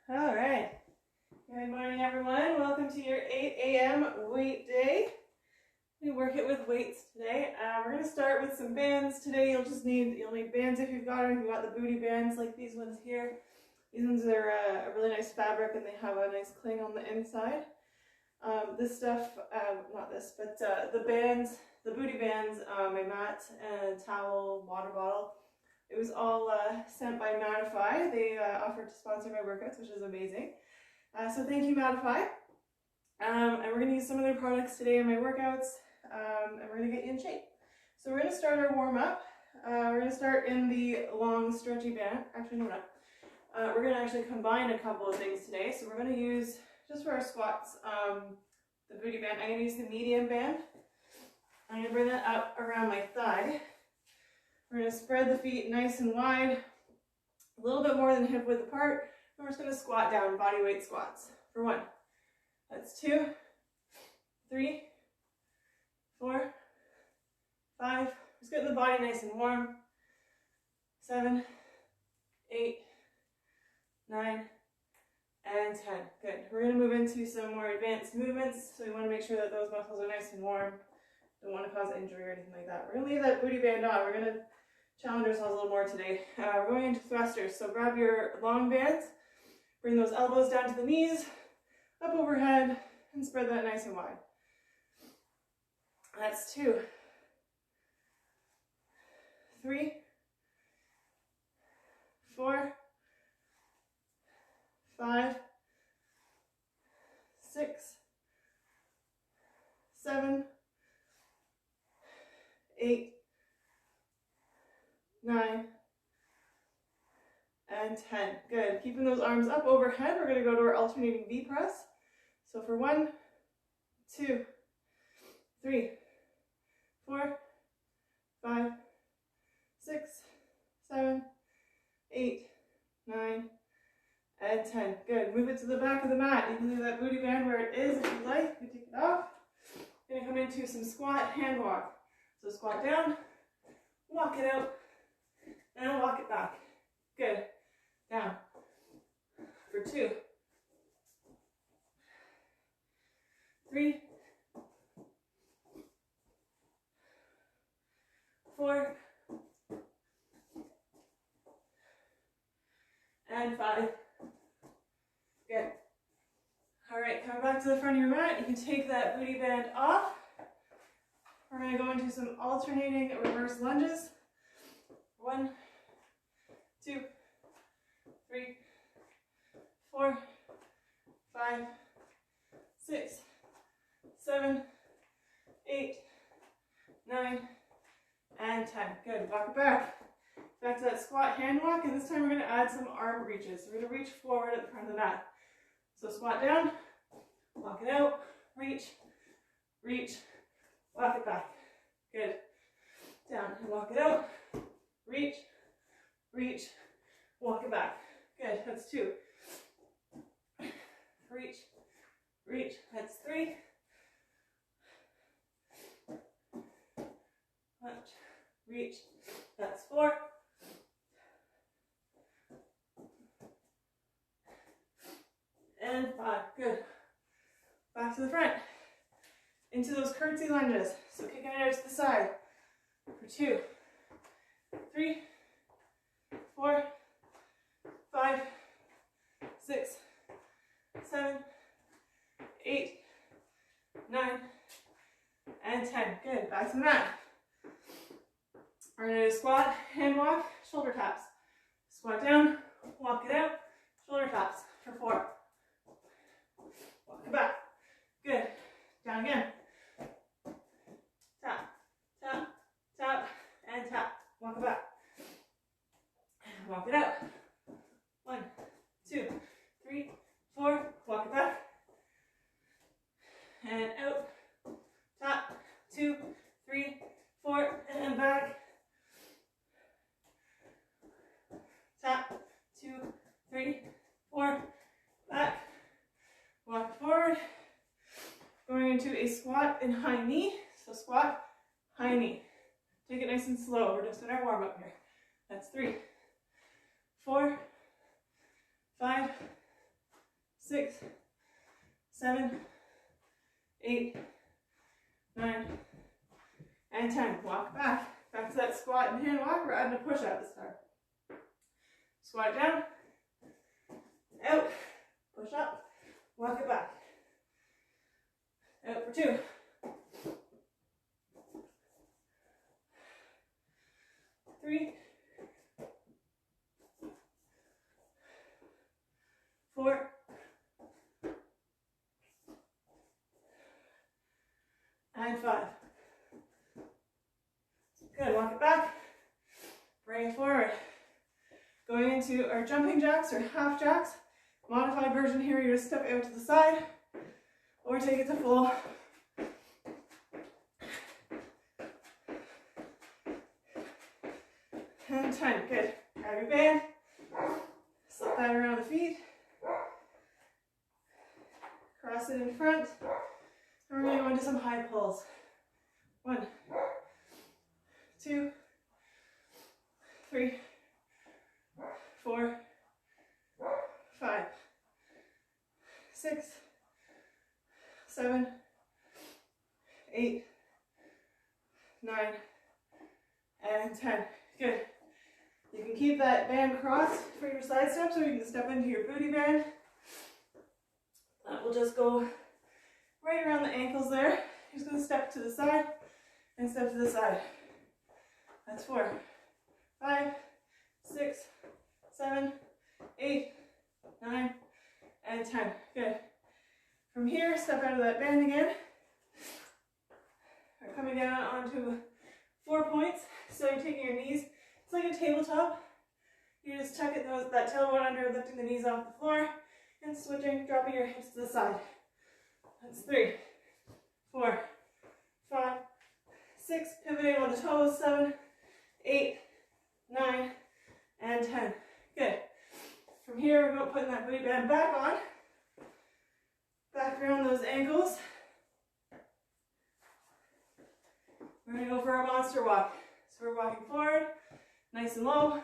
All right. Good morning, everyone. Welcome to your 8 a.m. weight day. We work it with weights today. We're going to start with some bands today. You'll need bands if you've got them. If you've got the booty bands like these ones here. These ones are a really nice fabric and they have a nice cling on the inside. This stuff, not this, but the bands, the booty bands, my mat and towel, water bottle. It was all sent by Mattify. They offered to sponsor my workouts, which is amazing. So thank you, Mattify. And we're going to use some of their products today in my workouts, and we're going to get you in shape. So we're going to start our warm-up. We're going to start in the long stretchy band. Actually, no, we're not. We're going to actually combine a couple of things today. So we're going to use, just for our squats, the booty band. I'm going to use the medium band. I'm going to bring that up around my thigh. We're going to spread the feet nice and wide, a little bit more than hip width apart. And we're just going to squat down, body weight squats for 1. That's 2, 3, 4, 5. Just getting the body nice and warm. 7, 8, 9, and 10. Good. We're going to move into some more advanced movements. So we want to make sure that those muscles are nice and warm. Don't want to cause injury or anything like that. We're going to leave that booty band on. We're going to challenge ourselves a little more today. We're going into thrusters. So grab your long bands. Bring those elbows down to the knees, up overhead, and spread that nice and wide. That's 2, 3, 4, 5, 6, 7, 8, 9, and 10. Good. Keeping those arms up overhead, we're going to go to our alternating V press. So for 1, 2, 3, 4, 5, 6, 7, 8, 9, and 10. Good. Move it to the back of the mat. You can leave that booty band where it is if you like. You can take it off. Going to come into some squat hand walk. So squat down, walk it out, and walk it back. Good. Down. For 2, 3, 4, and 5. Good. All right, come back to the front of your mat. You can take that booty band off. We're going to go into some alternating reverse lunges. 1, 2, 3, 4, 5, 6, 7, 8, 9, and 10. Good. Walk it back. Back to that squat hand walk, and this time we're going to add some arm reaches. We're going to reach forward at the front of the mat. So squat down, walk it out, reach, reach, walk it back. Good. Down and walk it out, reach, reach, walk it back. Good. That's 2. Reach, reach. That's 3. Lunge, reach. That's 4. And 5. Good. Back to the front. Into those curtsy lunges. So kicking it out to the side. For 2, 3, 4, 5, 6, 7, 8, 9, and 10. Good. Back to the mat. We're going to do squat, hand walk, shoulder taps. Squat down, walk it out, shoulder taps for 4. Walk it back. Good. Down again. Tap, tap, tap, and tap. Walk it back. Walk it out. 1, 2, 3, 4. Walk it back. And out. Tap. 2, 3, 4, and back. Tap. 2, 3, 4. Back. Walk forward. Going into a squat and high knee. So squat, high knee. Take it nice and slow. We're just in our warm up here. That's 3, 4, 5, one hand walk. We're adding a push-up this time. Squat it down, out, push up, walk it back. Out for 2. 3. 4. And 5. Good, walk it back, bring it forward. Going into our jumping jacks or half jacks. Modified version here, you're gonna step out to the side or take it to full. And 10, good. Grab your band, slip that around the feet, cross it in front, and we're going to go into some high pulls. 1, 2, 3, 4, 5, 6, 7, 8, 9, and 10. Good. You can keep that band crossed for your side steps, or you can step into your booty band. That will just go right around the ankles there. You're just going to step to the side and step to the side. That's 4, 5, 6, 7, 8, 9, and 10. Good. From here, step out of that band again. We're coming down onto 4 points. So you're taking your knees, it's like a tabletop. You just tuck it, that tailbone under, lifting the knees off the floor, and switching, dropping your hips to the side. That's 3, 4, 5, 6, pivoting on the toes, 7, 8, 9, and 10. Good. From here, we're going to put that booty band back on. Back around those ankles. We're going to go for our monster walk. So we're walking forward, nice and low,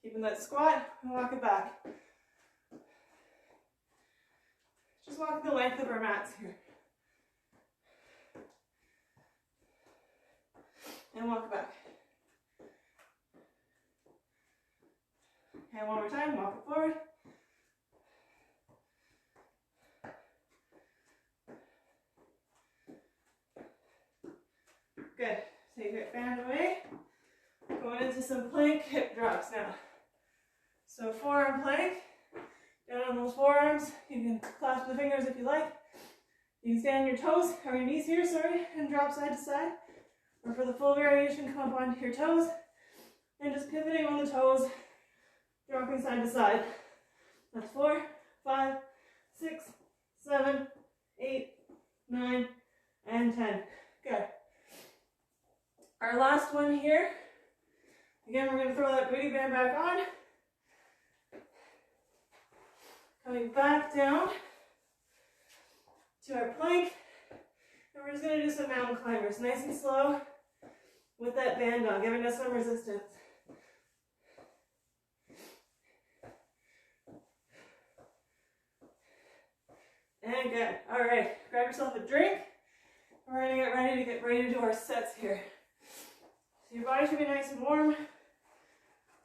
keeping that squat, and walk it back. Just walk the length of our mats here. And walk it back. And one more time, walk it forward. Good. Take your band away. Going into some plank hip drops now. So forearm plank. Down on those forearms. You can clasp the fingers if you like. You can stand on your toes, or your knees here, sorry, and drop side to side. Or for the full variation, come up onto your toes. And just pivoting on the toes, dropping side to side. That's 4, 5, 6, 7, 8, 9, and 10. Good. Our last one here. Again, we're going to throw that booty band back on. Coming back down to our plank. And we're just going to do some mountain climbers, nice and slow with that band on, giving us some resistance. And good. All right, grab yourself a drink. We're going to get ready to do our sets here. So your body should be nice and warm.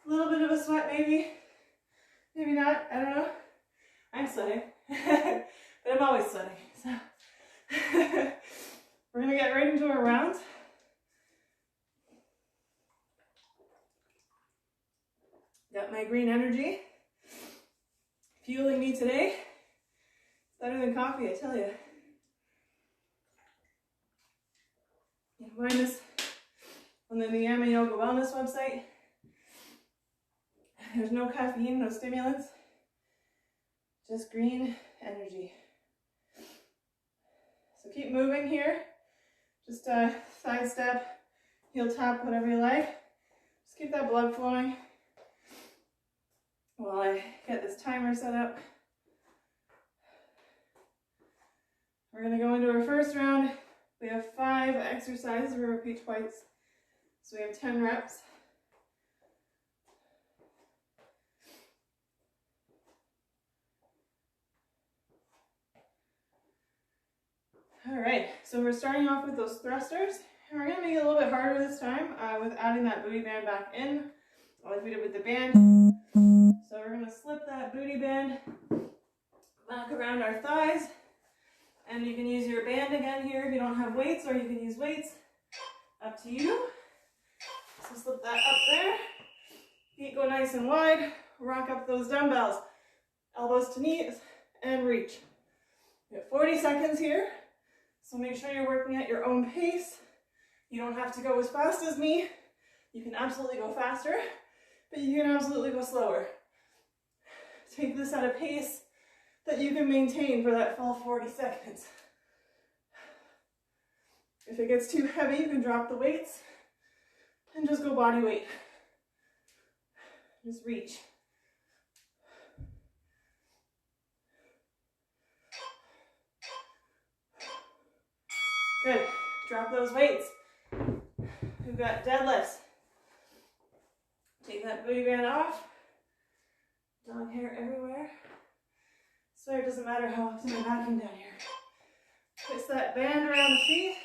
A little bit of a sweat maybe. Maybe not, I don't know. I'm sweating, but I'm always sweating. So we're going to get right into our rounds. Got my green energy fueling me today. It's better than coffee, I tell you. You can find this on the Niyama Yoga Wellness website. There's no caffeine, no stimulants, just green energy. So keep moving here. Just side step, heel tap, whatever you like. Just keep that blood flowing while I get this timer set up. We're going to go into our first round. We have 5 exercises. We'll repeat twice. So we have 10 reps. All right, so we're starting off with those thrusters, And we're gonna make it a little bit harder this time with adding that booty band back in, like we did with the band. So we're gonna slip that booty band back around our thighs. And you can use your band again here if you don't have weights, or you can use weights. Up to you. So slip that up there. Feet go nice and wide. Rock up those dumbbells. Elbows to knees and reach. You have 40 seconds here. So make sure you're working at your own pace. You don't have to go as fast as me. You can absolutely go faster, but you can absolutely go slower. Take this at a pace that you can maintain for that full 40 seconds. If it gets too heavy, you can drop the weights and just go body weight. Just reach. Good. Drop those weights. We've got deadlifts. Take that booty band off. Dog hair everywhere. So it doesn't matter how often I vacuum down here. Twist that band around the feet.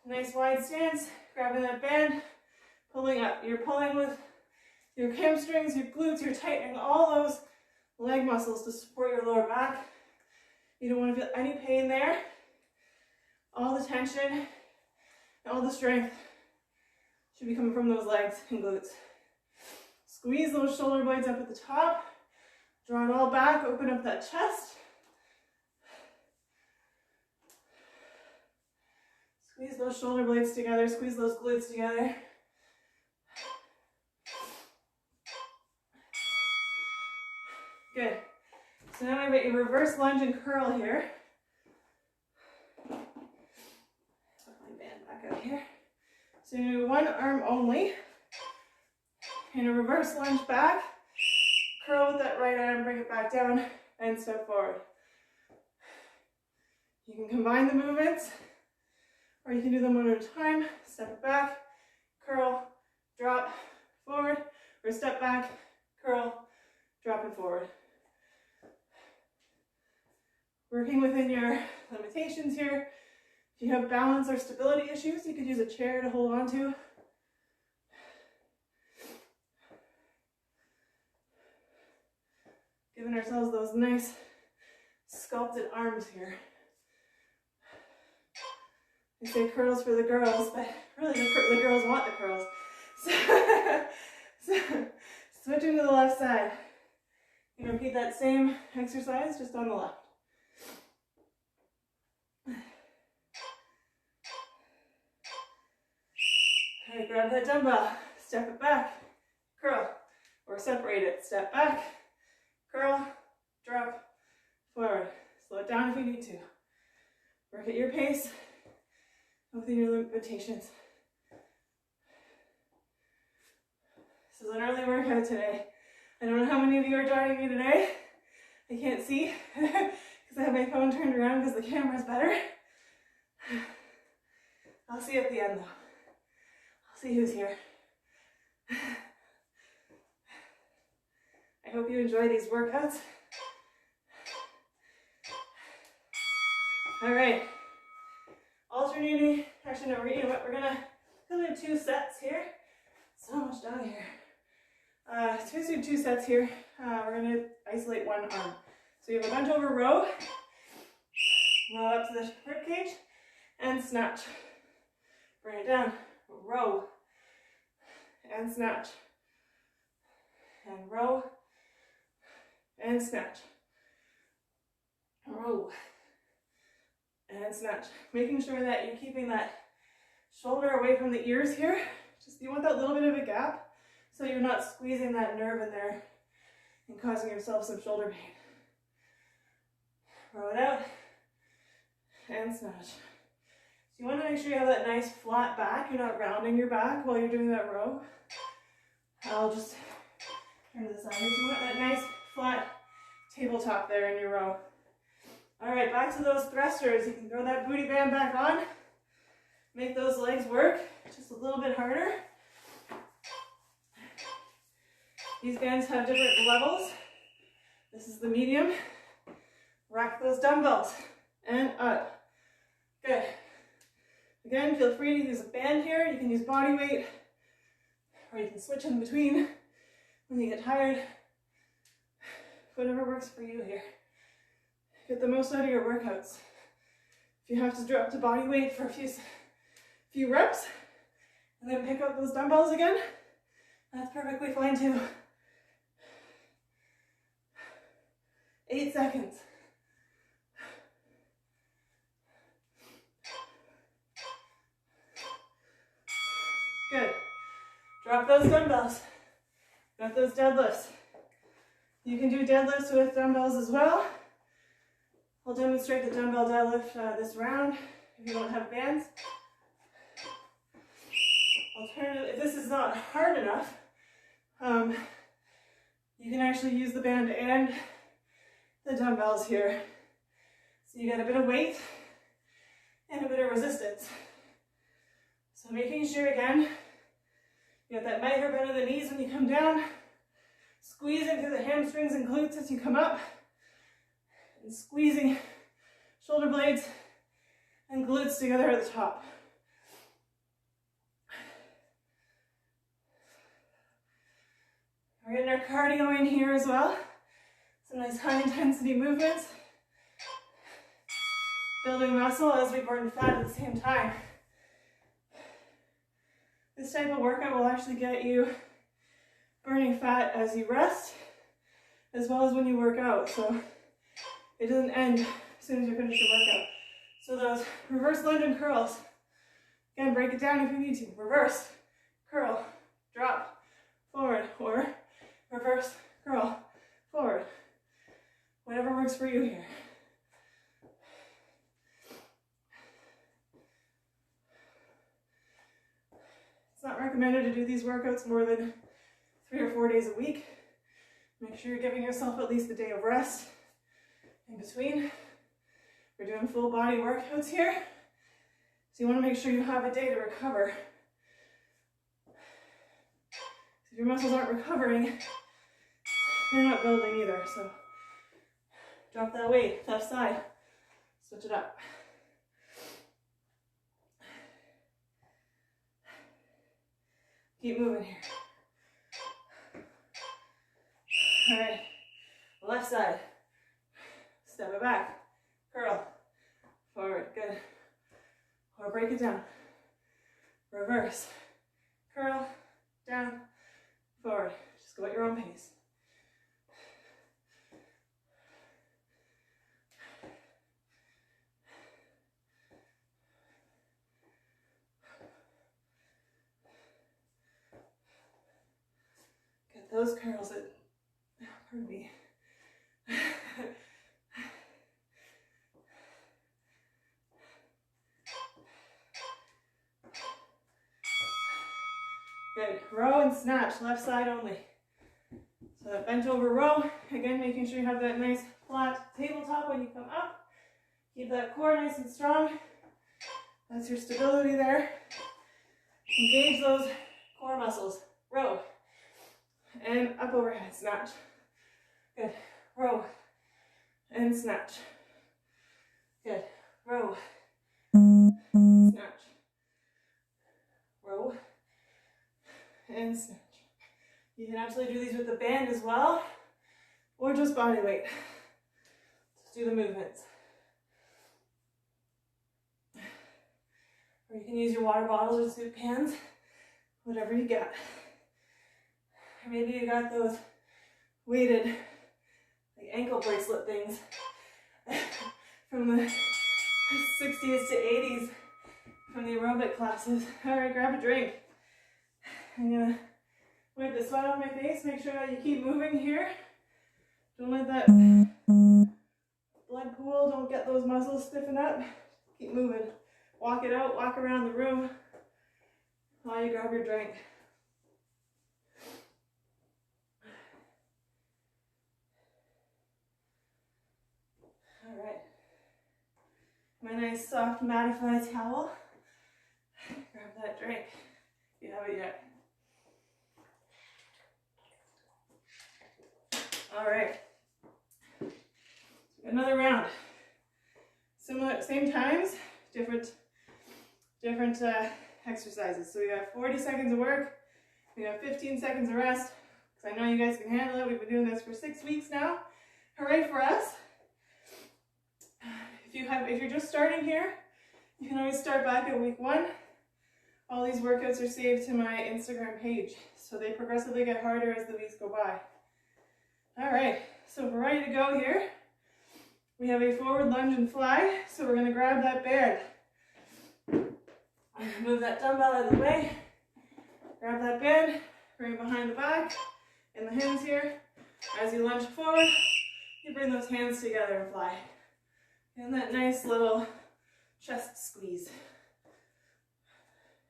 Nice wide stance. Grabbing that band, pulling up. You're pulling with your hamstrings, your glutes. You're tightening all those leg muscles to support your lower back. You don't want to feel any pain there. All the tension and all the strength should be coming from those legs and glutes. Squeeze those shoulder blades up at the top. Draw it all back, open up that chest. Squeeze those shoulder blades together, squeeze those glutes together. Good. So now we've got your reverse lunge and curl here. Put my band back out here. So you do one arm only. In a reverse lunge back. Curl with that right arm, bring it back down, and step forward. You can combine the movements, or you can do them one at a time. Step it back, curl, drop, forward, or step back, curl, drop and forward. Working within your limitations here. If you have balance or stability issues, you could use a chair to hold on to. Giving ourselves those nice sculpted arms here. They say curls for the girls, but really the girls want the curls. So switching to the left side. You repeat that same exercise just on the left. All right, grab that dumbbell, step it back, curl, or separate it, step back, curl, drop, forward. Slow it down if you need to. Work at your pace within your limitations. This is an early workout today. I don't know how many of you are joining me today. I can't see because I have my phone turned around because the camera's better. I'll see you at the end though. I'll see who's here. I hope you enjoy these workouts. All right. Alternating, actually no, you know what, we're gonna do 2 sets here. So much dog hair. Do 2 sets here. We're gonna isolate one arm. So you have a bent over row, roll up to the rib cage, and snatch. Bring it down, row, and snatch, and row, and snatch, row, and snatch. Making sure that you're keeping that shoulder away from the ears here. Just you want that little bit of a gap so you're not squeezing that nerve in there and causing yourself some shoulder pain. Row it out and snatch. So you want to make sure you have that nice flat back. You're not rounding your back while you're doing that row. I'll just turn to the side. So you want that nice flat tabletop there in your row. All right, back to those thrusters. You can throw that booty band back on. Make those legs work just a little bit harder. These bands have different levels. This is the medium. Rack those dumbbells and up. Good. Again, feel free to use a band here. You can use body weight, or you can switch in between when you get tired. Whatever works for you here. Get the most out of your workouts. If you have to drop to body weight for a few reps, and then pick up those dumbbells again, that's perfectly fine too. 8 seconds. Good. Drop those dumbbells. Got those deadlifts. You can do deadlifts with dumbbells as well. I'll demonstrate the dumbbell deadlift this round if you don't have bands. Alternative, if this is not hard enough, you can actually use the band and the dumbbells here. So you get a bit of weight and a bit of resistance. So making sure, again, you get that micro bend of the knees when you come down, squeezing through the hamstrings and glutes as you come up, and squeezing shoulder blades and glutes together at the top. We're getting our cardio in here as well. Some nice high intensity movements. Building muscle as we burn fat at the same time. This type of workout will actually get you burning fat as you rest, as well as when you work out. So it doesn't end as soon as you finish your workout. So those reverse lunge and curls, again, break it down if you need to. Reverse, curl, drop, forward, or reverse, curl, forward. Whatever works for you here. It's not recommended to do these workouts more than 3 or 4 days a week. Make sure you're giving yourself at least a day of rest in between. We're doing full body workouts here, so you want to make sure you have a day to recover. If your muscles aren't recovering, they're not building either. So drop that weight, left side, switch it up. Keep moving here. All right, left side, step it back, curl, forward, good. Or break it down. Reverse, curl, down, forward. Just go at your own pace. Get those curls at, pardon me. Good. Row and snatch, left side only. So that bent over row, again, making sure you have that nice flat tabletop when you come up. Keep that core nice and strong. That's your stability there. Engage those core muscles. Row. And up overhead, snatch. Good. Row. And snatch. Good. Row. Snatch. Row. And snatch. You can actually do these with the band as well, or just body weight. Just do the movements. Or you can use your water bottles or soup cans, whatever you got. Or maybe you got those weighted like ankle bracelet things from the 60s to 80s from the aerobic classes. All right, grab a drink. I'm gonna wipe the sweat off my face, make sure that you keep moving here. Don't let that blood pool, don't get those muscles stiffen up. Keep moving. Walk it out, walk around the room while you grab your drink. All right. My nice soft mattified towel. Grab that drink if you haven't yet. All right, another round. Similar, same times, different exercises. So we got 40 seconds of work, we got 15 seconds of rest, because I know you guys can handle it. We've been doing this for 6 weeks now. Hooray for us. If you're just starting here, you can always start back at week 1. All these workouts are saved to my Instagram page, so they progressively get harder as the weeks go by. All right, so we're ready to go here. We have a forward lunge and fly, so we're going to grab that band. Move that dumbbell out of the way, grab that band, bring it behind the back, and the hands here. As you lunge forward, you bring those hands together and fly. And that nice little chest squeeze.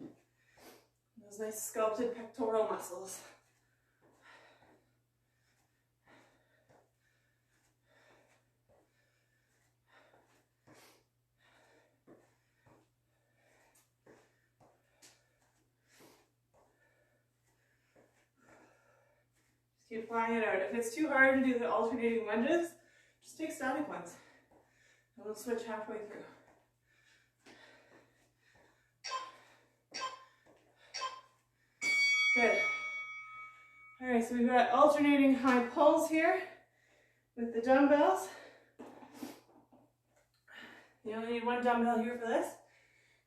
Those nice sculpted pectoral muscles. Just keep flying it out. If it's too hard to do the alternating lunges, just take static ones. And we'll switch halfway through. Good. All right, so we've got alternating high pulls here with the dumbbells. You only need one dumbbell here for this.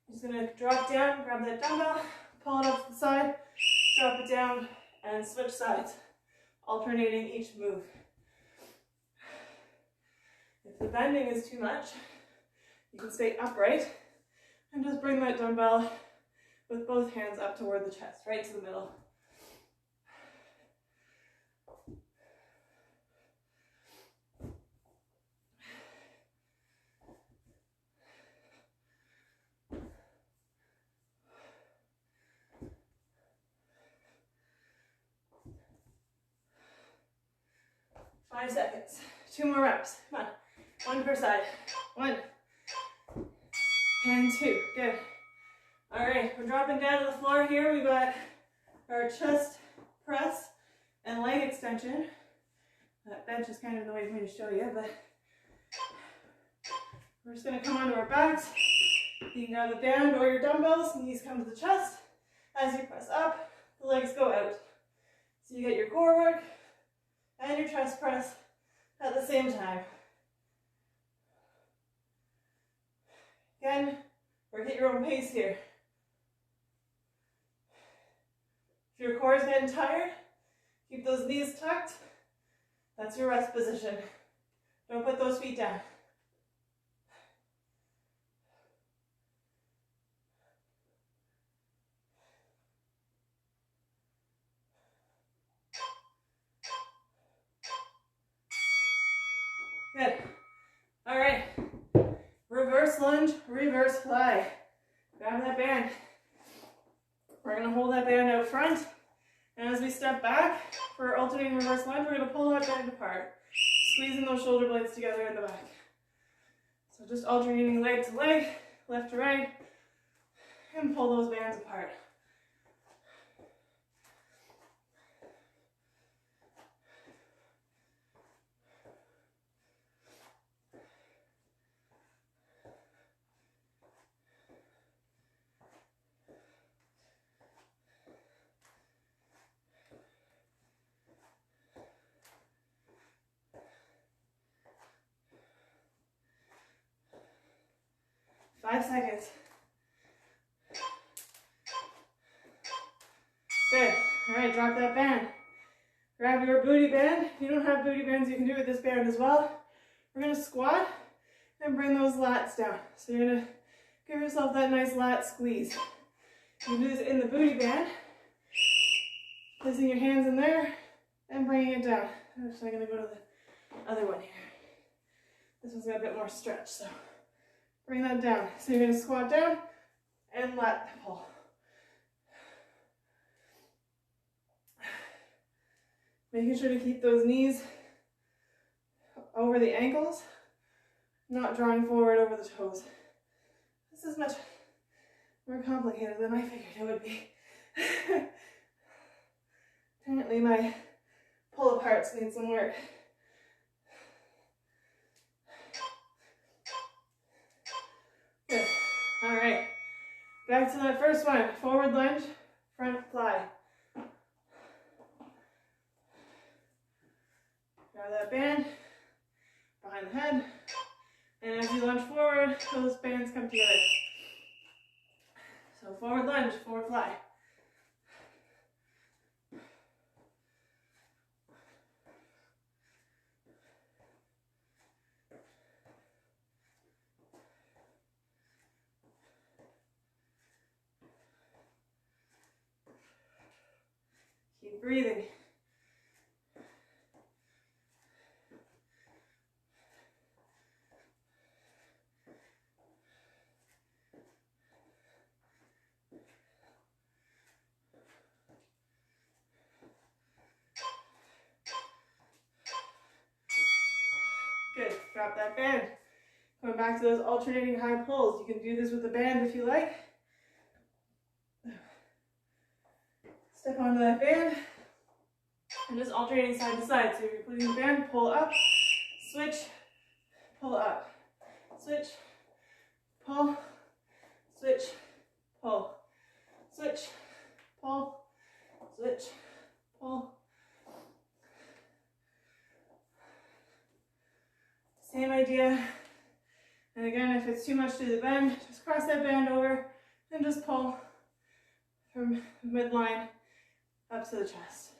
I'm just gonna drop down, grab that dumbbell, pull it up to the side, drop it down, and switch sides, alternating each move. If the bending is too much, you can stay upright and just bring that dumbbell with both hands up toward the chest, right to the middle. Five seconds. 2 more reps. Come on. 1 per side. 1 and 2. Good. All right, we're dropping down to the floor here. We've got our chest press and leg extension. That bench is kind of in the way for me to show you, but we're just going to come onto our backs. You can grab the band or your dumbbells, knees come to the chest. As you press up, the legs go out. So you get your core work and your chest press at the same time. Again, work at your own pace here. If your core is getting tired, keep those knees tucked. That's your rest position. Don't put those feet down. Good. All right. Reverse lunge, reverse fly. Grab that band. We're going to hold that band out front. And as we step back for our alternating reverse lunge, we're going to pull that band apart, squeezing those shoulder blades together at the back. So just alternating leg to leg, left to right, and pull those bands apart. Five seconds. Good. All right, drop that band. Grab your booty band. If you don't have booty bands, you can do it with this band as well. We're going to squat and bring those lats down. So you're going to give yourself that nice lat squeeze. You can do this in the booty band, placing your hands in there and bringing it down. I'm actually going to go to the other one here. This one's got a bit more stretch, so bring that down. So you're going to squat down and lat pull. Making sure to keep those knees over the ankles, not drawing forward over the toes. This is much more complicated than I figured it would be. Apparently my pull aparts need some work. Good. Back to that first one. Forward lunge, front fly. Grab that band behind the head. And as you lunge forward, those bands come together. So forward lunge, forward fly. Keep breathing. Good. Drop that band. Going back to those alternating high pulls. You can do this with the band if you like. Step onto that band and just alternating side to side. So if you're putting the band, pull up, switch, pull up, switch, pull, switch, pull, switch, pull, switch, pull. Same idea. And again, if it's too much to the bend, just cross that band over and just pull from midline up to the chest.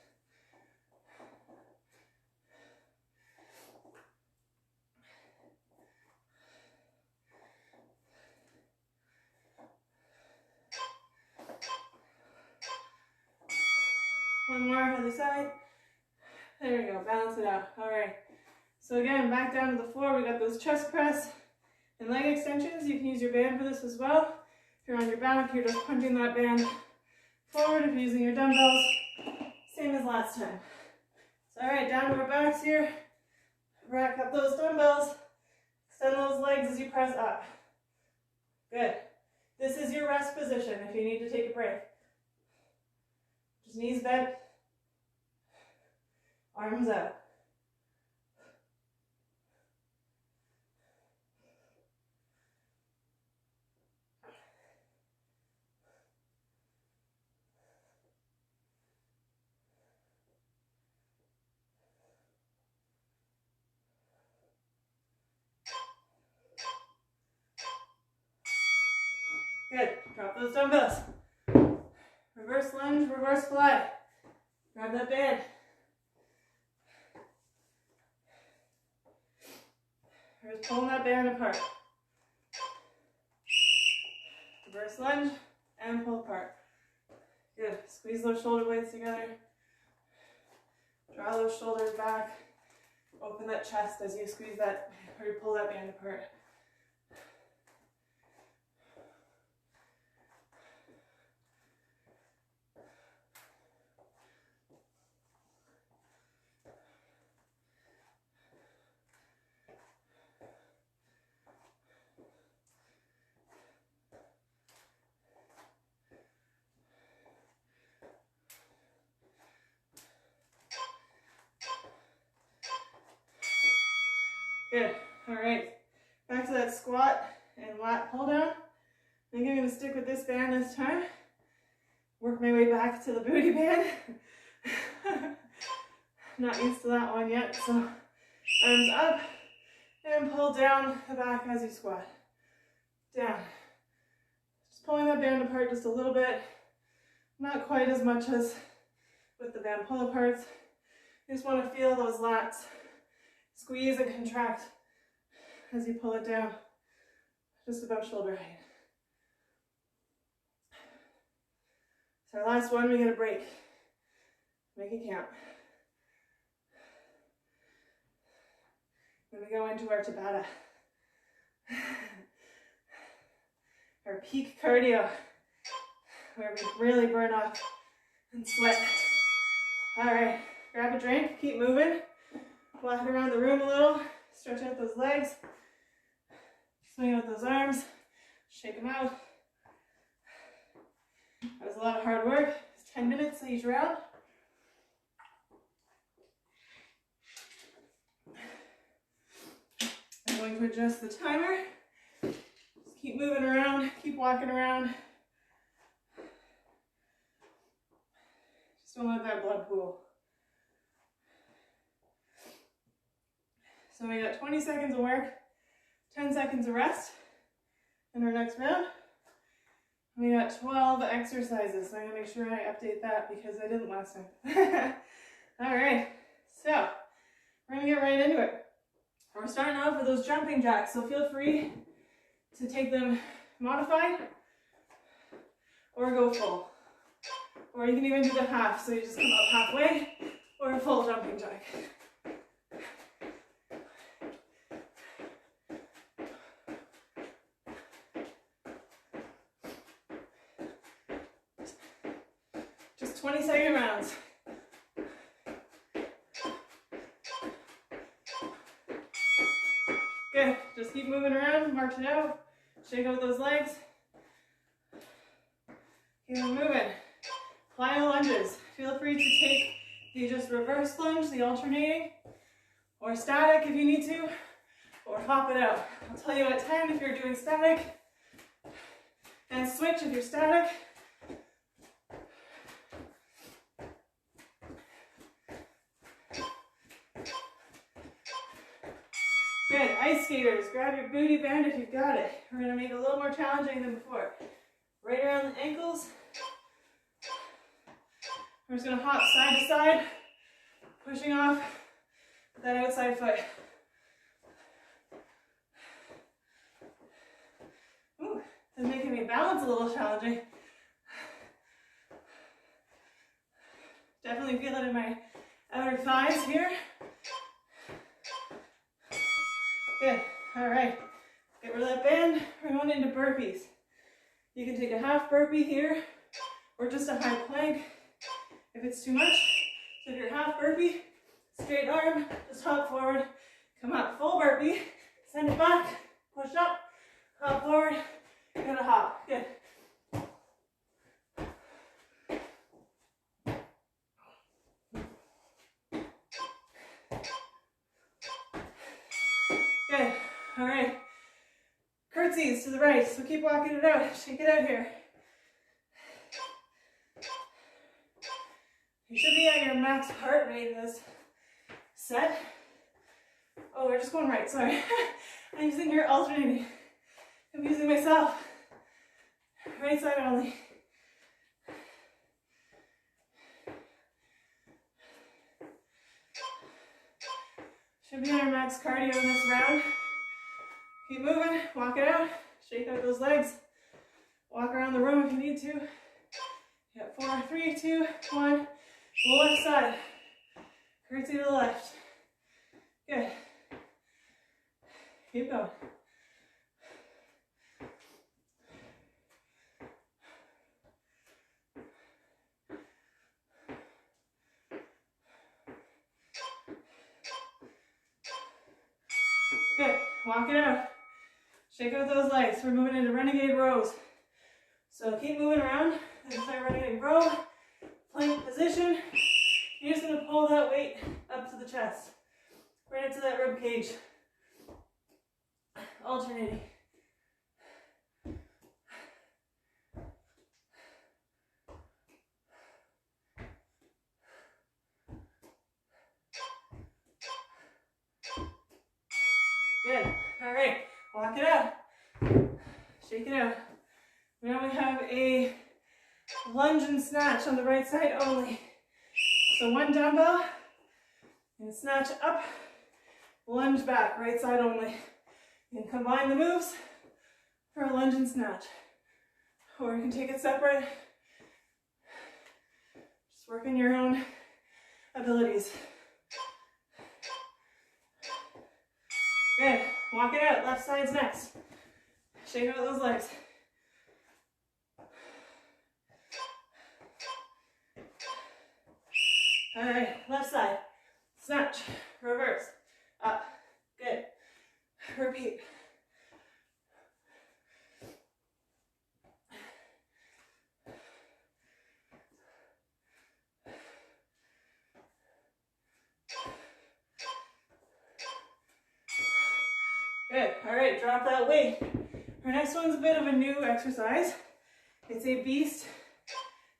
One more, other side. There we go, balance it out. All right. So again, back down to the floor, we got those chest press and leg extensions. You can use your band for this as well. If you're on your back, you're just punching that band forward. If you're using your dumbbells, same as last time. So all right, down to our backs here. Rack up those dumbbells. Extend those legs as you press up. Good. This is your rest position if you need to take a break. Just knees bent, arms out. Good. Drop those dumbbells. Reverse lunge, reverse fly. Grab that band. We're just pulling that band apart. Reverse lunge and pull apart. Good. Squeeze those shoulder blades together. Draw those shoulders back. Open that chest as you squeeze that or you pull that band apart. Good. All right. Back to that squat and lat pull down. I think I'm going to stick with this band this time. Work my way back to the booty band. Not used to that one yet, so arms up and pull down the back as you squat. Down. Just pulling that band apart just a little bit. Not quite as much as with the band pull aparts. You just want to feel those lats squeeze and contract as you pull it down, just above shoulder height. So our last one, we get a break. Make it count. Then we go into our Tabata. Our peak cardio, where we really burn off and sweat. All right, grab a drink, keep moving. Walk around the room a little, stretch out those legs, swing out those arms, shake them out. That was a lot of hard work. It's 10 minutes each round. I'm going to adjust the timer. Just keep moving around, keep walking around. Just don't let that blood pool. So we got 20 seconds of work, 10 seconds of rest in our next round. We got 12 exercises, so I'm gonna make sure I update that because I didn't last time. All right, so we're gonna get right into it. We're starting off with those jumping jacks, so feel free to take them modified or go full. Or you can even do the half, so you just come up halfway, or a full jumping jack. Just 20-second rounds. Good, just keep moving around, march it out, shake out those legs. Keep moving. Plyo lunges. Feel free to take the just reverse lunge, the alternating, or static if you need to, or hop it out. I'll tell you at 10 if you're doing static, and switch if you're static. Good, ice skaters, grab your booty band if you've got it. We're gonna make it a little more challenging than before. Right around the ankles. We're just gonna hop side to side, pushing off that outside foot. Ooh, this is making me balance a little challenging. Definitely feel it in my outer thighs here. Good, all right. Get rid of that band, we're going into burpees. You can take a half burpee here, or just a high plank if it's too much. So if you're half burpee, straight arm, just hop forward, come up. Full burpee, send it back, push up, hop forward, and a hop. Good. Good, all right. Curtsies to the right, so keep walking it out, shake it out here. You should be at your max heart rate in this set. Oh, we're just going right, sorry. I'm using your alternating. I'm using myself. Right side only. Should be on our max cardio in this round. Keep moving, walk it out, shake out those legs. Walk around the room if you need to. You got 4, 3, 2, 1. Left side. Curtsy to the left. Good. Keep going. Good. Walk it out. Shake out those legs. We're moving into renegade rows. So keep moving around. This is our renegade row. Plank position. You're just going to pull that weight up to the chest. Right into that rib cage. Alternating. Good. All right. Walk it out. Shake it out. Now we have a lunge and snatch on the right side only. So one dumbbell and snatch up, lunge back, right side only. You can combine the moves for a lunge and snatch. Or you can take it separate. Just work on your own abilities. Good. Walk it out. Left side's next. Shake out those legs. All right, left side. Snatch, reverse, up. Good. Repeat. Good. All right, drop that weight. Our next one's a bit of a new exercise. It's a beast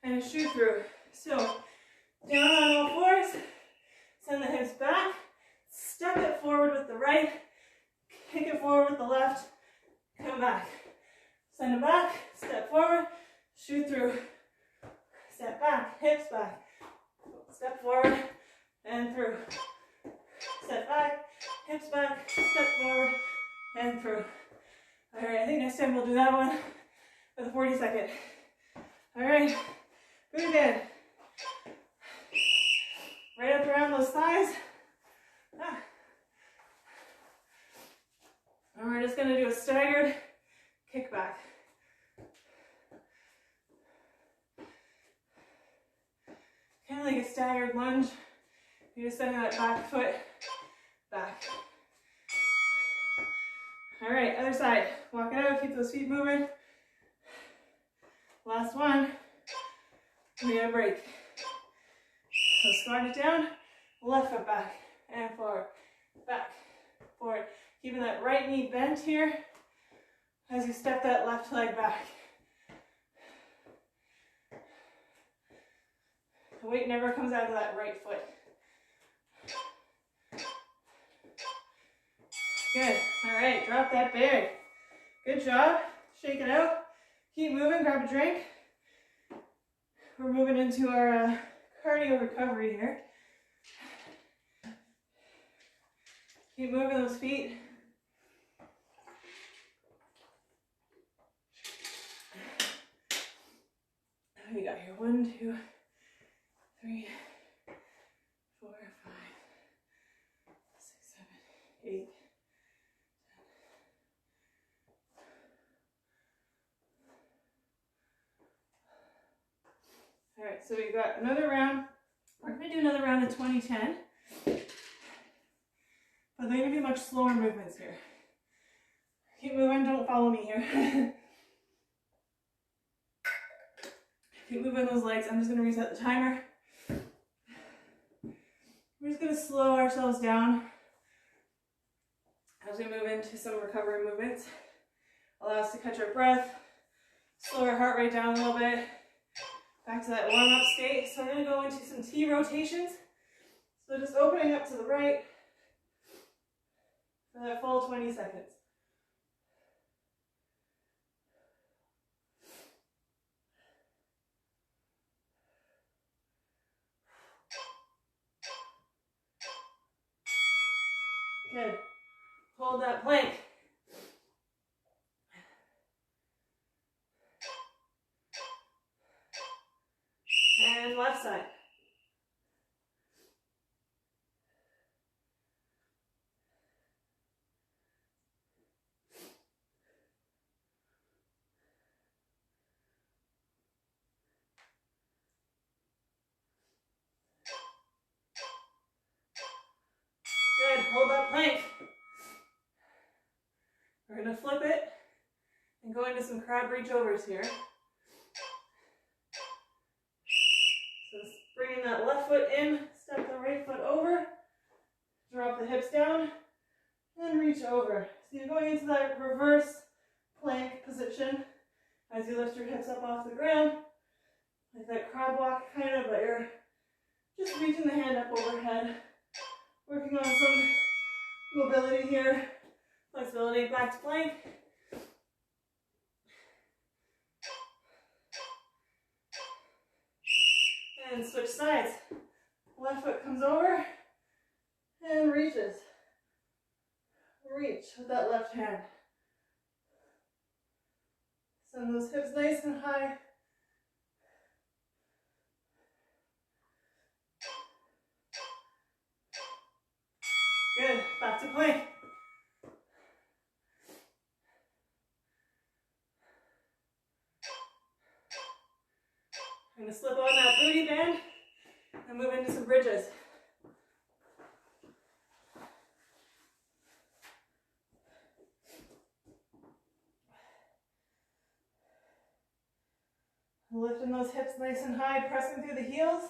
and a shoot through. So left, come back. Send it back, step forward, shoot through. Step back, hips back. Step forward and through. Step back, hips back, step forward and through. All right, I think next time we'll do that one with a 40-second. All right, good again. Right up around those thighs. And we're just gonna do a staggered kickback. Kind of like a staggered lunge. You're just sending that back foot back. All right, other side. Walk it out, keep those feet moving. Last one. We got a break. So squat it down, left foot back and forward, back, forward. Keeping that right knee bent here as you step that left leg back. The weight never comes out of that right foot. Good. All right, drop that bag. Good job. Shake it out. Keep moving, grab a drink. We're moving into our cardio recovery here. Keep moving those feet. What do we got here? 1, 2, 3, 4, 5, 6, 7, 8. All right, so we've got another round. We're going to do another round of 20-10. But they're going to be much slower movements here. Keep moving, don't follow me here. Keep moving those legs. I'm just going to reset the timer. We're just going to slow ourselves down as we move into some recovery movements. Allow us to catch our breath, slow our heart rate down a little bit. Back to that warm-up state. So we're going to go into some T rotations. So just opening up to the right for that full 20 seconds. Good. Hold that plank. And left side. Good. Hold that plank. We're going to flip it and go into some crab reach overs here. Bringing that left foot in, step the right foot over, drop the hips down, and reach over. So you're going into that reverse plank position as you lift your hips up off the ground, like that crab walk kind of, but you're just reaching the hand up overhead, working on some mobility here, flexibility, back to plank. And switch sides. Left foot comes over and reaches. Reach with that left hand. Send those hips nice and high. Good. Back to plank. I'm going to slip on that booty band and move into some bridges. Lifting those hips nice and high, pressing through the heels.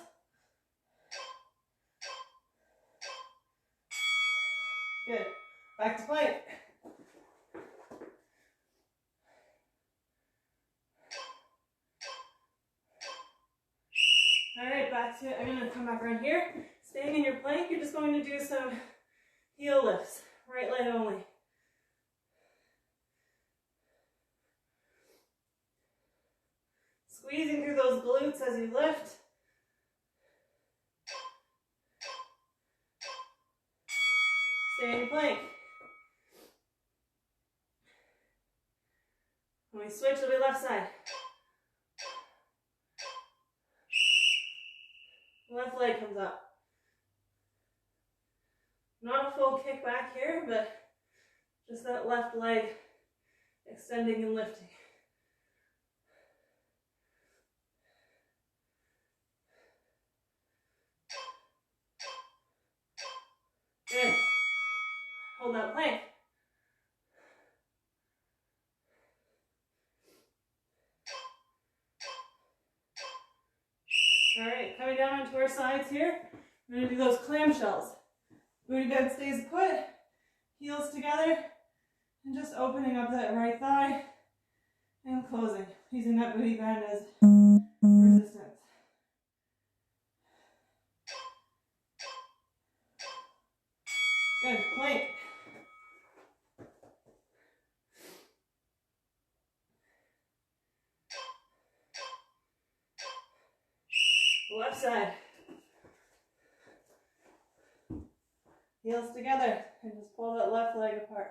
Good. Back to plank. All right, back to, I'm going to come back around here. Staying in your plank, you're just going to do some heel lifts, right leg only. squeezing through those glutes as you lift. Stay in plank. When we switch, it'll be left side. Left leg comes up. Not a full kick back here, but just that left leg extending and lifting. Good. Hold that plank. All right, coming down onto our sides here. We're going to do those clamshells. Booty bend stays put, heels together, and just opening up that right thigh and closing, using that booty bend as resistance. Good, plank. Left side. Heels together and just pull that left leg apart.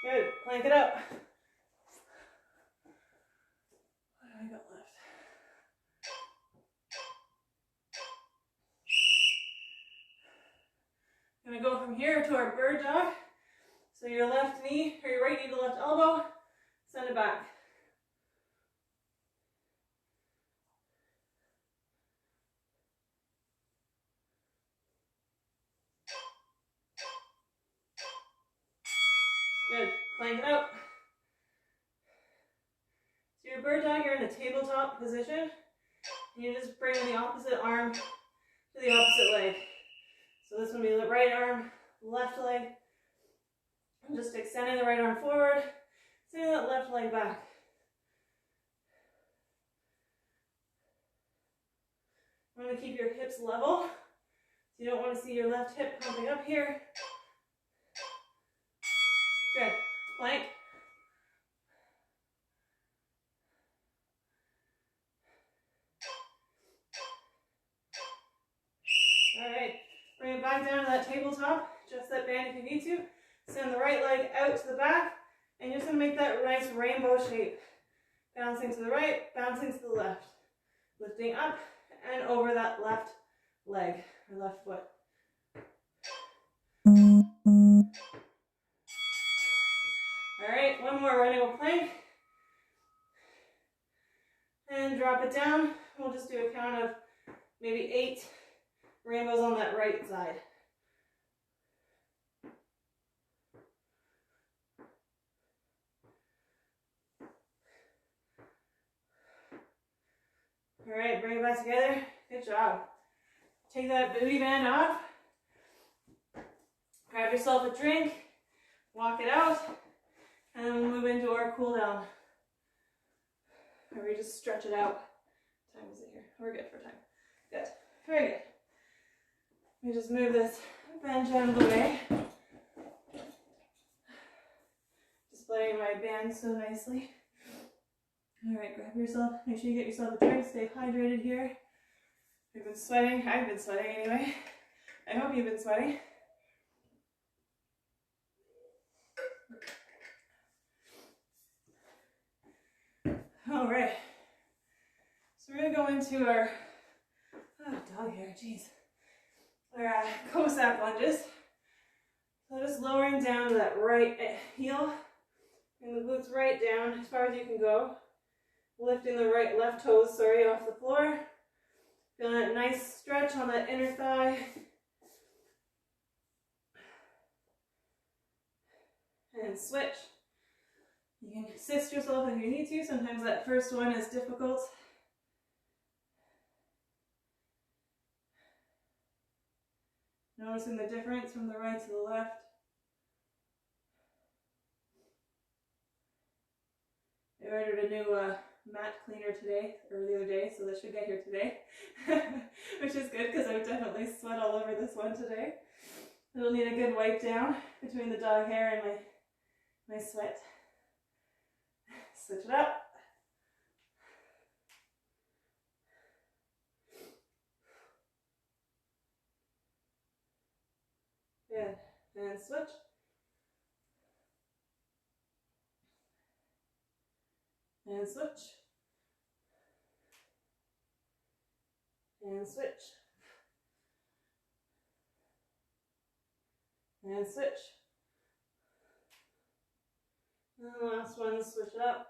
Good, plank it up. What do I got left? Gonna go from here to our bird dog. So your left knee, or your right knee to left elbow, send it back. Good, plank it up. So your bird dog, you're in a tabletop position. And you just bring the opposite arm to the opposite leg. So this one will be the right arm, left leg. And just extending the right arm forward, sending that left leg back. You want to keep your hips level. So you don't want to see your left hip pumping up here. Good. Plank. All right. Bring it back down to that tabletop. Adjust that band if you need to. Send the right leg out to the back. And you're just going to make that nice rainbow shape. Bouncing to the right, bouncing to the left. Lifting up and over that left leg or left foot. All right, one more. We're going to go plank. And drop it down. We'll just do a count of maybe 8 rainbows on that right side. All right, bring it back together. Good job. Take that booty band off. Grab yourself a drink. Walk it out. And then we'll move into our cool down. Or we just stretch it out. What time is it here? We're good for time. Good. Very good. Let me just move this bench out of the way. Displaying my band so nicely. All right, grab yourself, make sure you get yourself a drink, stay hydrated here. You've been sweating, I've been sweating anyway. I hope you've been sweating. All right, so we're gonna go into our, dog hair, jeez. Our Cossack lunges. So just lowering down to that right heel, and the glutes right down as far as you can go. Lifting the left toes, off the floor. Feeling that nice stretch on that inner thigh. And switch. You can assist yourself if you need to. Sometimes that first one is difficult. Noticing the difference from the right to the left. I ordered a new mat cleaner today, or the other day, so this should get here today, which is good because I would definitely sweat all over this one today. It'll need a good wipe down between the dog hair and my sweat. Switch it up. Good. And switch. And switch. And switch. And switch. And the last one, switch it up.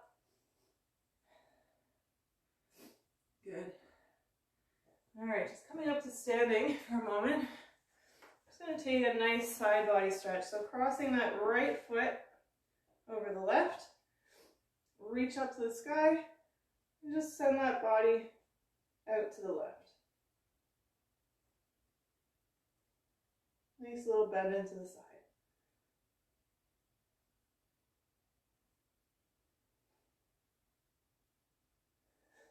Good. All right, just coming up to standing for a moment. Just going to take a nice side body stretch. So crossing that right foot over the left, reach up to the sky, and just send that body out to the left. Nice little bend into the side.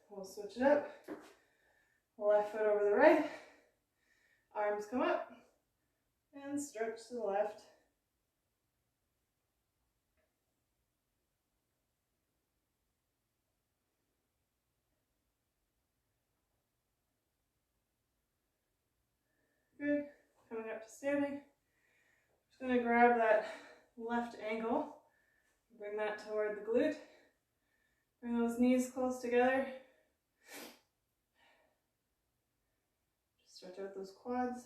We'll switch it up. Left foot over the right. Arms come up and stretch to the left. Good. Coming up to standing. Just going to grab that left ankle. Bring that toward the glute. Bring those knees close together. Just stretch out those quads.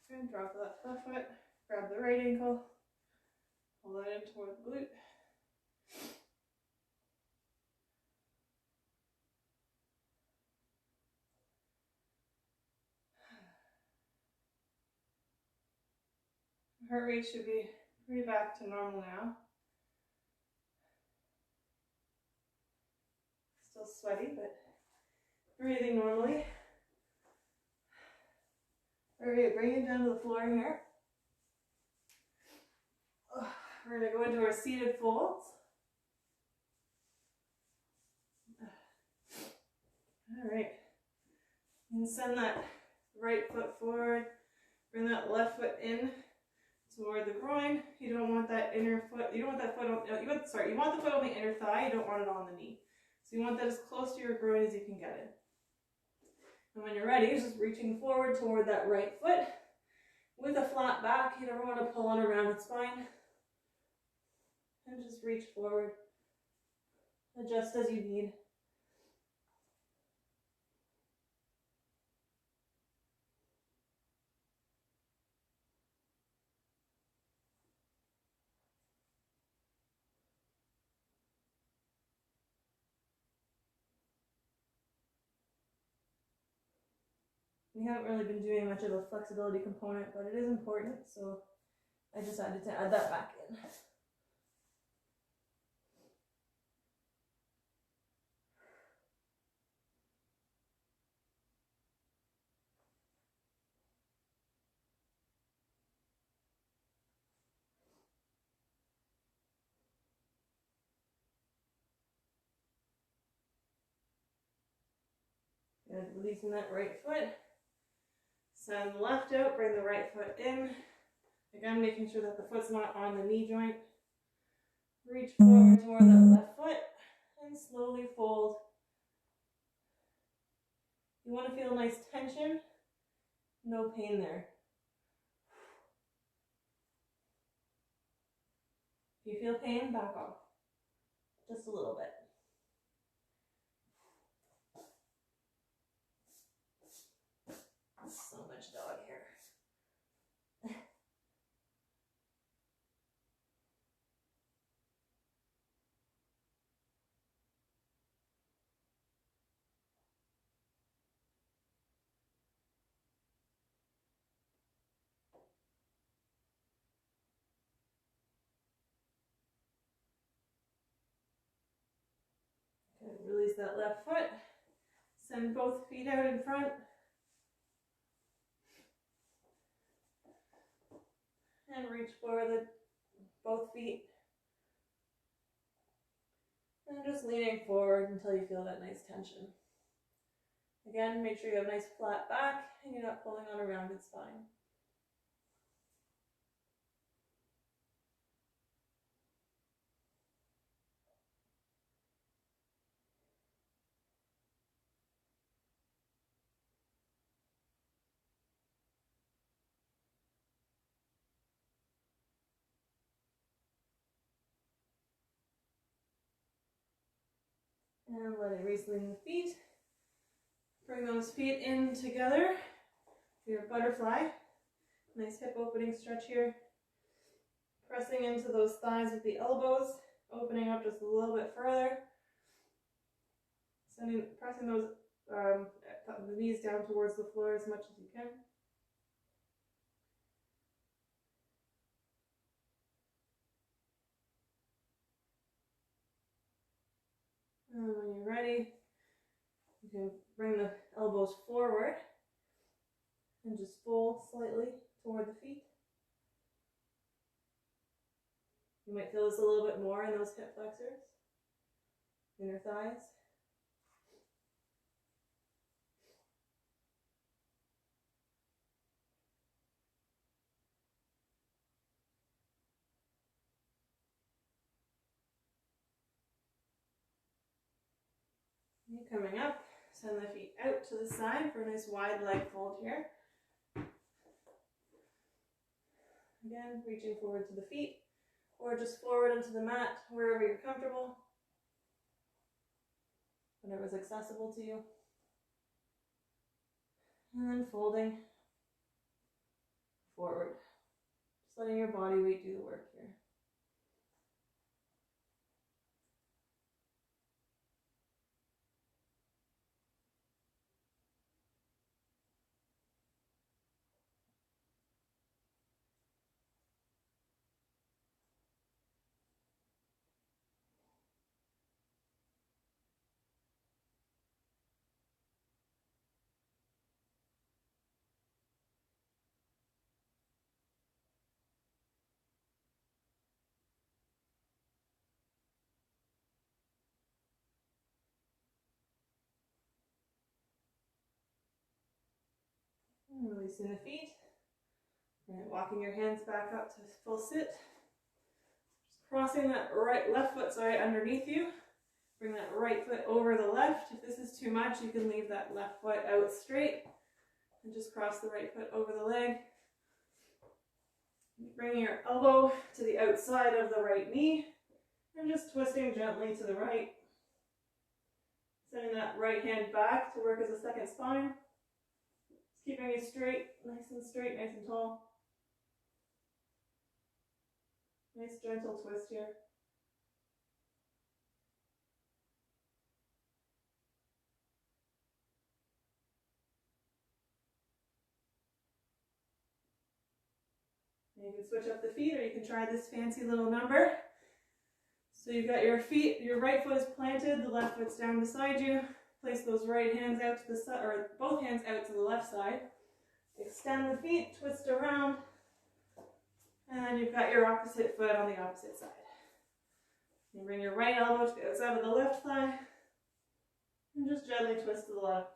And drop the left foot. Grab the right ankle. Pull that in toward the glute. Heart rate should be pretty back to normal now. Still sweaty, but breathing normally. Alright, bring it down to the floor here. We're going to go into our seated folds. Alright. And send that right foot forward. Bring that left foot in toward the groin. You don't want that inner foot, you don't want that foot on, you want the foot on the inner thigh, you don't want it on the knee. So you want that as close to your groin as you can get it. And when you're ready, just reaching forward toward that right foot with a flat back. You never want to pull on a rounded spine. And just reach forward. Adjust as you need. We haven't really been doing much of a flexibility component, but it is important, so I decided to add that back in. Good, releasing that right foot. Send the left out, bring the right foot in. Again, making sure that the foot's not on the knee joint. Reach forward toward that left foot and slowly fold. You want to feel a nice tension, no pain there. If you feel pain, back off. Just a little bit. So much dog hair. Okay, release that left foot. Send both feet out in front. And reach for both feet. And just leaning forward until you feel that nice tension. Again, make sure you have a nice flat back and you're not pulling on a rounded spine. And let it re-swing the feet. Bring those feet in together for your butterfly. Nice hip opening stretch here. Pressing into those thighs with the elbows, opening up just a little bit further. Pressing those the knees down towards the floor as much as you can. And when you're ready, you can bring the elbows forward and just fold slightly toward the feet. You might feel this a little bit more in those hip flexors, inner thighs. Coming up, send the feet out to the side for a nice wide leg fold here. Again, reaching forward to the feet or just forward onto the mat, wherever you're comfortable, whatever's accessible to you. And then folding forward. Just letting your body weight do the work here. And releasing the feet. And walking your hands back up to full sit. Just crossing that left foot, underneath you. Bring that right foot over the left. If this is too much, you can leave that left foot out straight and just cross the right foot over the leg. Bring your elbow to the outside of the right knee and just twisting gently to the right. Sending that right hand back to work as a second spine. Just keeping it straight, nice and tall. Nice gentle twist here. And you can switch up the feet, or you can try this fancy little number. So you've got your feet, your right foot is planted, the left foot's down beside you. Place those right hands out to the side, or both hands out to the left side. Extend the feet, twist around, and you've got your opposite foot on the opposite side. You bring your right elbow to the outside of the left thigh, and just gently twist to the left.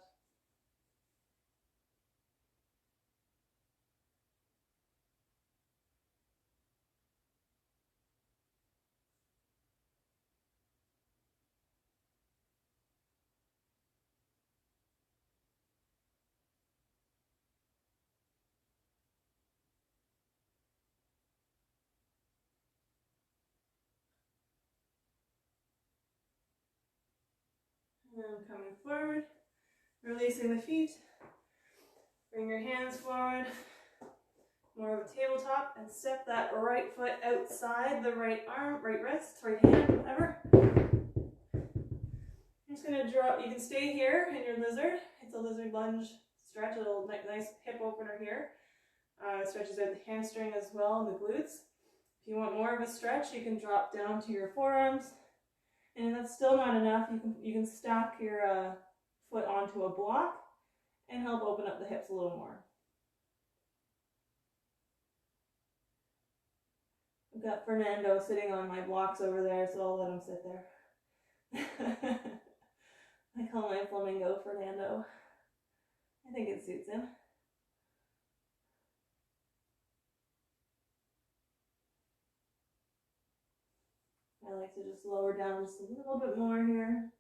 And coming forward, releasing the feet. Bring your hands forward, more of a tabletop, and step that right foot outside the right arm, right wrist, right hand, whatever. I'm just going to drop, you can stay here in your lizard. It's a lizard lunge stretch, a little nice hip opener here. Stretches out the hamstring as well and the glutes. If you want more of a stretch, you can drop down to your forearms. And if that's still not enough, you can stack your foot onto a block and help open up the hips a little more. I've got Fernando sitting on my blocks over there, so I'll let him sit there. I call my flamingo Fernando. I think it suits him. I like to just lower down just a little bit more here.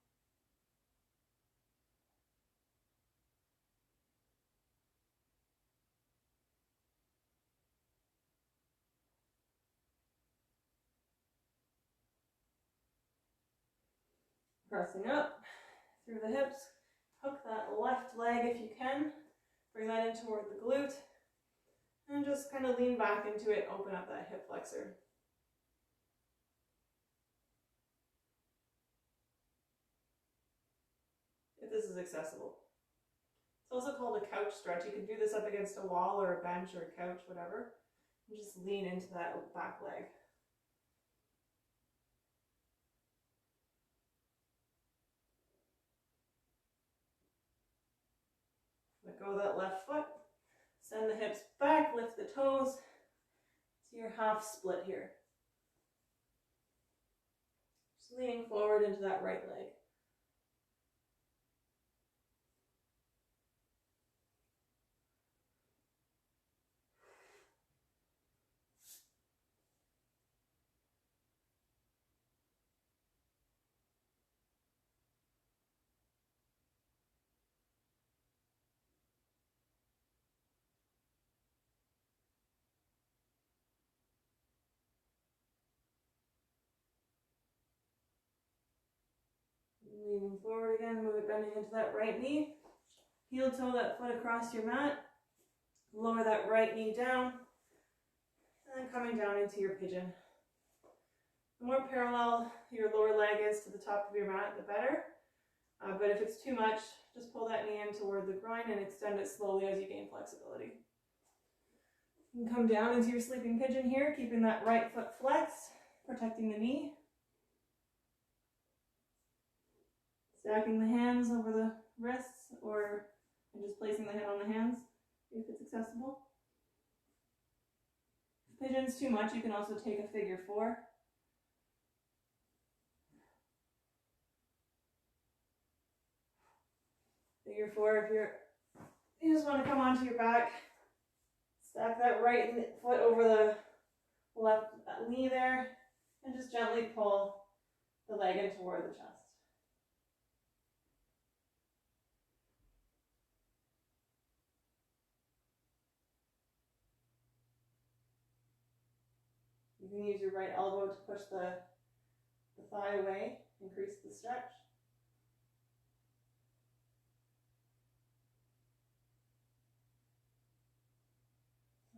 Pressing up through the hips. Hook that left leg if you can. Bring that in toward the glute. And just kind of lean back into it, open up that hip flexor. If this is accessible. It's also called a couch stretch. You can do this up against a wall or a bench or a couch, whatever. And just lean into that back leg. Let go of that left foot. Send the hips back, lift the toes. So your half split here. Just leaning forward into that right leg. Leaning forward again, move it bending into that right knee. Heel toe that foot across your mat. Lower that right knee down. And then coming down into your pigeon. The more parallel your lower leg is to the top of your mat, the better. But if it's too much, just pull that knee in toward the groin and extend it slowly as you gain flexibility. You can come down into your sleeping pigeon here, keeping that right foot flexed, protecting the knee. Stacking the hands over the wrists and just placing the head on the hands if it's accessible. If pigeon's too much, you can also take a figure 4. Figure 4 if you just want to come onto your back. Stack that right foot over the left knee there and just gently pull the leg in toward the chest. You can use your right elbow to push the thigh away, increase the stretch.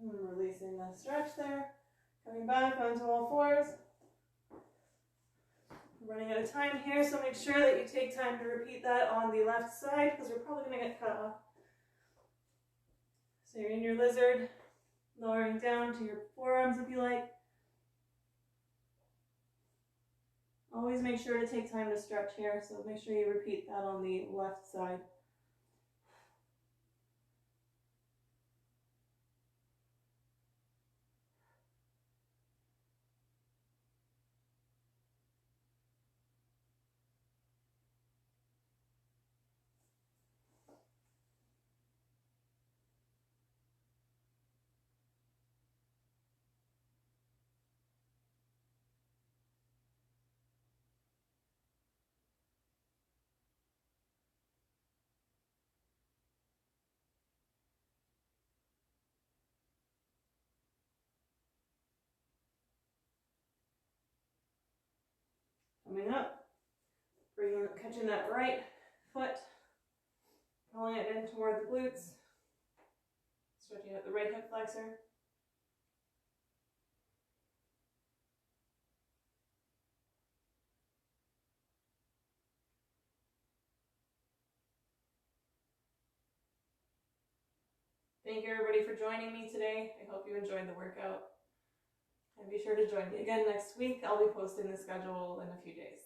And releasing the stretch there. Coming back onto all fours. We're running out of time here, so make sure that you take time to repeat that on the left side because we're probably going to get cut off. So you're in your lizard, lowering down to your forearms if you like. Always make sure to take time to stretch here, so make sure you repeat that on the left side. Coming up, catching that right foot, pulling it in toward the glutes, stretching out the right hip flexor. Thank you everybody for joining me today. I hope you enjoyed the workout. And be sure to join me again next week. I'll be posting the schedule in a few days.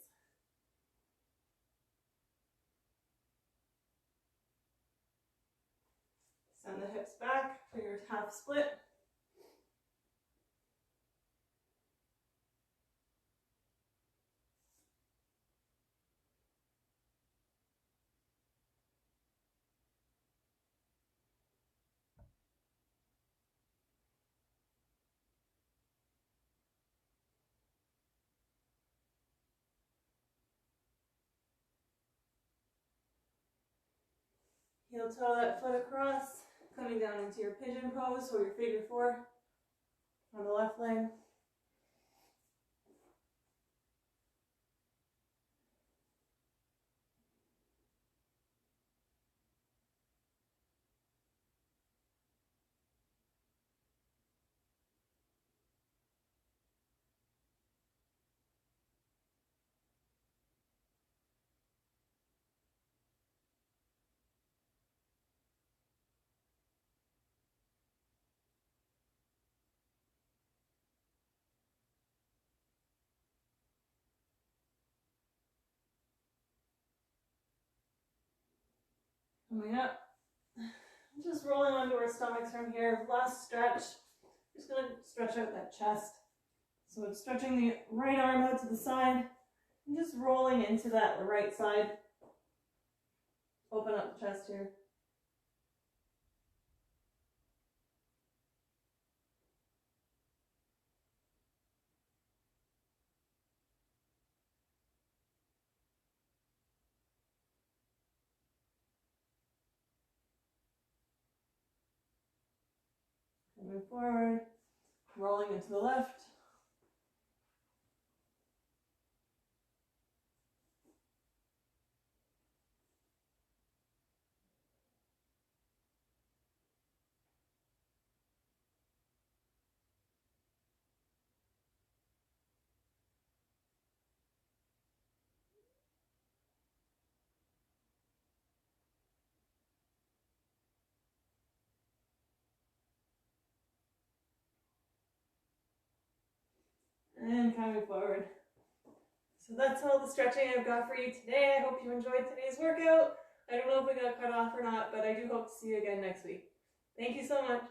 for your half split. Heel toe that foot across, coming down into your pigeon pose or your figure four on the left leg. Coming up, just rolling onto our stomachs from here. Last stretch, just gonna stretch out that chest. So it's stretching the right arm out to the side and just rolling into that right side. Open up the chest here. Coming forward, rolling into the left. And coming forward. So that's all the stretching I've got for you today. I hope you enjoyed today's workout. I don't know if we got cut off or not, but I do hope to see you again next week. Thank you so much.